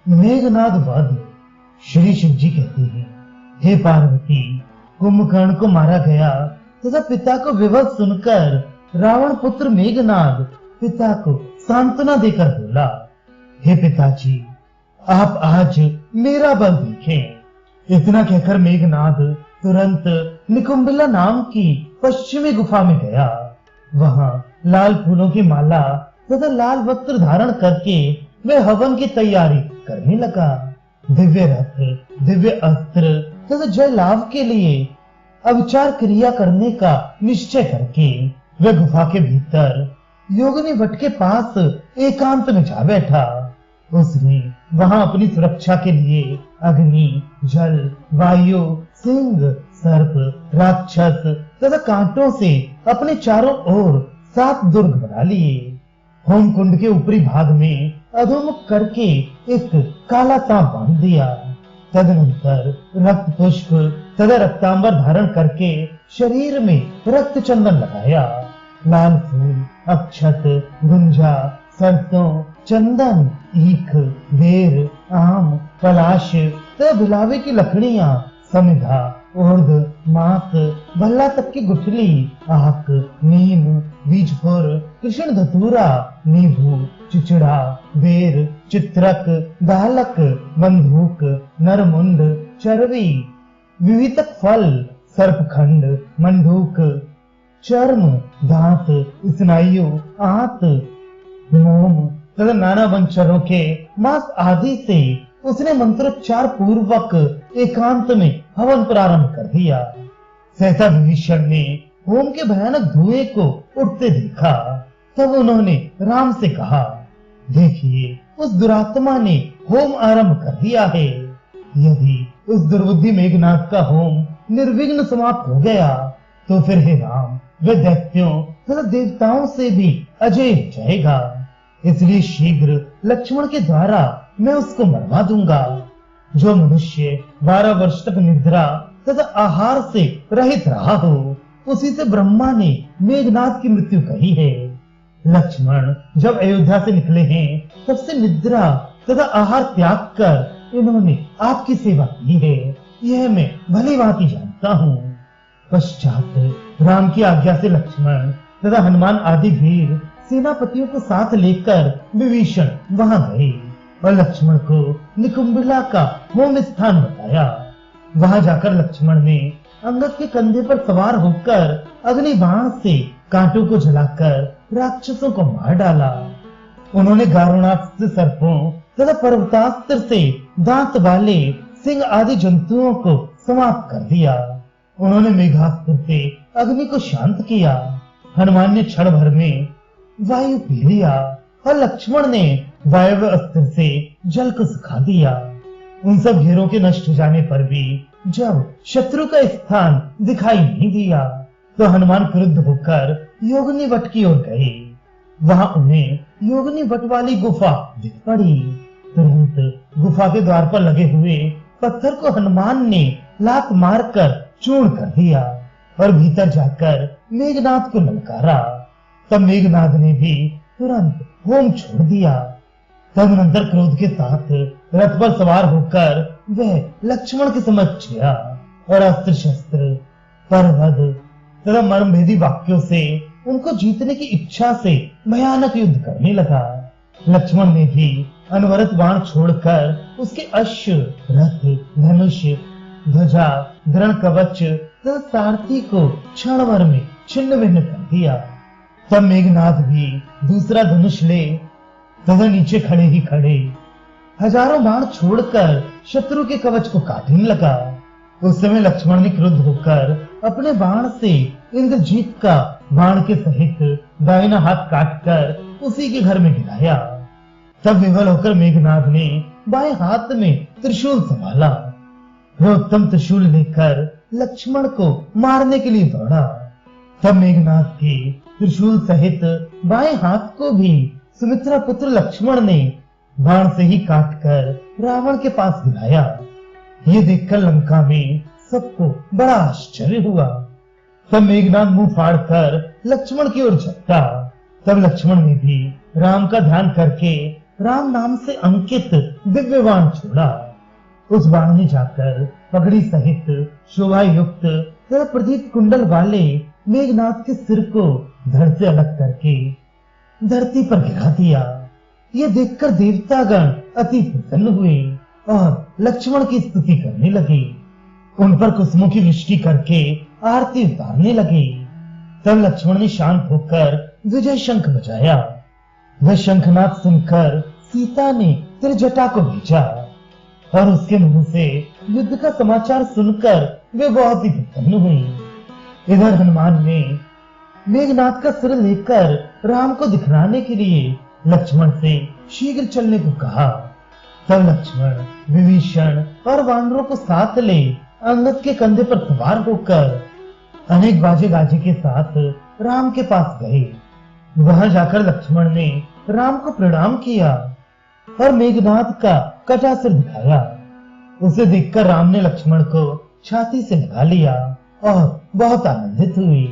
मेघनाद वध। श्री शिव जी कहते हैं, हे पार्वती, कुंभकर्ण को मारा गया तथा पिता को विवश सुनकर रावण पुत्र मेघनाद पिता को सांत्वना देकर बोला, हे पिताजी, आप आज मेरा बल देखें। इतना कहकर मेघनाद तुरंत निकुंभिला नाम की पश्चिमी गुफा में गया। वहां लाल फूलों की माला तथा लाल वस्त्र धारण करके वह हवन की तैयारी करने लगा। दिव्य रथ, दिव्य अस्त्र तथा जय लाभ के लिए अविचार क्रिया करने का निश्चय करके वह गुफा के भीतर योगिनी वट के पास एकांत में जा बैठा। उसने वहां अपनी सुरक्षा के लिए अग्नि, जल, वायु, सिंह, सर्प, राक्षस तथा कांटों से अपने चारों ओर 7 दुर्ग बना लिए। होम कुंड के ऊपरी भाग में अधोमुख करके एक काला सांप बांध दिया। तदनंतर रक्त पुष्प तथा रक्तांबर धारण करके शरीर में रक्त चंदन लगाया। लाल फूल, अक्षत, गुंजा, सरसों, चंदन, ईख, बेर, आम, पलाश तथा बिलावे की लकड़ियां, समिधा, उर्द, मांस, भल्ला तक की गुठली, आक, नीम, बीजपुर, कृष्ण धतूरा, नींबू, चिचड़ा, बेर, चित्रक, दालक, बंदूक, नरमुंड, चरवी, विवितक फल, सर्पखंड, मंडूक, चर्म, दांत, स्नायु, आंत, मोम तथा नाना वंशरों के मांस आदि से उसने मंत्रोच्चार पूर्वक एकांत में हवन प्रारंभ कर दिया। सहसा विभीषण ने होम के भयानक धुएं को उठते देखा। तब उन्होंने राम से कहा, देखिए, उस दुरात्मा ने होम आरंभ कर दिया है। यदि उस दुर्बुद्धि मेघनाद का होम निर्विघ्न समाप्त हो गया तो फिर हे राम, वह दैत्यों तथा देवताओं से भी अजय हो जाएगा। इसलिए शीघ्र लक्ष्मण के द्वारा मैं उसको मरवा दूंगा। जो मनुष्य 12 वर्ष तक निद्रा तथा आहार से रहित रहा हो, उसी से ब्रह्मा ने मेघनाद की मृत्यु कही है। लक्ष्मण जब अयोध्या से निकले हैं, तब से निद्रा तथा आहार त्याग कर इन्होंने आपकी सेवा की है। यह मैं भली भांति जानता हूँ। पश्चात राम की आज्ञा से लक्ष्मण तथा हनुमान आदि वीर सेनापतियों को साथ लेकर विभीषण वहां गए और लक्ष्मण को निकुंभिला का होम स्थान बताया। वहां जाकर लक्ष्मण ने अंगद के कंधे पर सवार होकर अग्नि बाण से कांटों को जलाकर राक्षसों को मार डाला। उन्होंने गारुणास्त्र से सर्पों तथा पर्वतास्त्र से दांत वाले सिंह आदि जंतुओं को समाप्त कर दिया। उन्होंने मेघास्त्र से अग्नि को शांत किया। हनुमान ने क्षण भर में वायु पी लिया और लक्ष्मण ने वायव्य अस्त्र से जल को सुखा दिया। उन सब घेरों के नष्ट हो जाने पर भी जब शत्रु का स्थान दिखाई नहीं दिया तो हनुमान क्रुद्ध होकर योगिनी वट की ओर गए। वहां उन्हें योगिनी वट वाली गुफा दिख पड़ी। तुरंत गुफा के द्वार पर लगे हुए पत्थर को हनुमान ने लात मारकर चूर्ण कर दिया और भीतर जाकर मेघनाद को ललकारा। तब मेघनाद ने भी तुरंत होम छोड़ दिया। तदनंतर क्रोध के साथ रथ पर सवार होकर वह लक्ष्मण के समक्ष गया और अस्त्र शस्त्र, परवध तथा मर्मभेदी वाक्यों से उनको जीतने की इच्छा से भयानक युद्ध करने लगा। लक्ष्मण ने भी अनवरत बाण छोड़कर उसके अश्व, रथ, धनुष, ध्वजा, दृढ़ कवच तथा सारथी को क्षण भर में छिन्न भिन्न कर दिया। तब मेघनाद भी दूसरा धनुष ले तथा नीचे खड़े ही खड़े हजारों बाण छोड़कर शत्रु के कवच को काटने लगा। उस समय लक्ष्मण ने क्रुद्ध होकर अपने बाण से इंद्रजीत का बाण के सहित दाहिना हाथ काटकर उसी के घर में गिराया। तब विवल होकर मेघनाद ने बाएं हाथ में त्रिशूल संभाला। वह उत्तम त्रिशूल लेकर लक्ष्मण को मारने के लिए दौड़ा। तब मेघनाद के त्रिशूल सहित बाएं हाथ को भी सुमित्रा पुत्र लक्ष्मण ने बाण से ही काटकर रावण के पास गिराया। ये देखकर लंका में सबको बड़ा आश्चर्य हुआ। तब मेघनाद मुंह फाड़कर लक्ष्मण की ओर झपटा। तब लक्ष्मण ने भी राम का ध्यान करके राम नाम से अंकित दिव्य बाण छोड़ा। उस बाण ने जाकर पगड़ी सहित शोभा युक्त तथा प्रदीप कुंडल वाले मेघनाथ के सिर को धड़ से अलग करके धरती पर गिरा दिया। ये देखकर देवतागण अति प्रसन्न हुए और लक्ष्मण की स्तुति करने लगे। उन पर कुसुमों की वृष्टि करके आरती उतारने लगे। तब लक्ष्मण ने शांत होकर विजय शंख बजाया। वह शंखनाद सुनकर सीता ने त्रिजटा को भेजा और उसके मुंह से युद्ध का समाचार सुनकर वे बहुत ही प्रसन्न हुई। इधर हनुमान ने मेघनाथ का सिर लेकर राम को दिखलाने के लिए लक्ष्मण से शीघ्र चलने को कहा। तब लक्ष्मण विभीषण और वानरों को साथ ले अंगद के कंधे पर सवार होकर अनेक बाजे गाजे के साथ राम के पास गए। वहां जाकर लक्ष्मण ने राम को प्रणाम किया और मेघनाथ का कटा सिर दिखाया। उसे देखकर राम ने लक्ष्मण को छाती से लगा लिया और बहुत आनंदित हुई।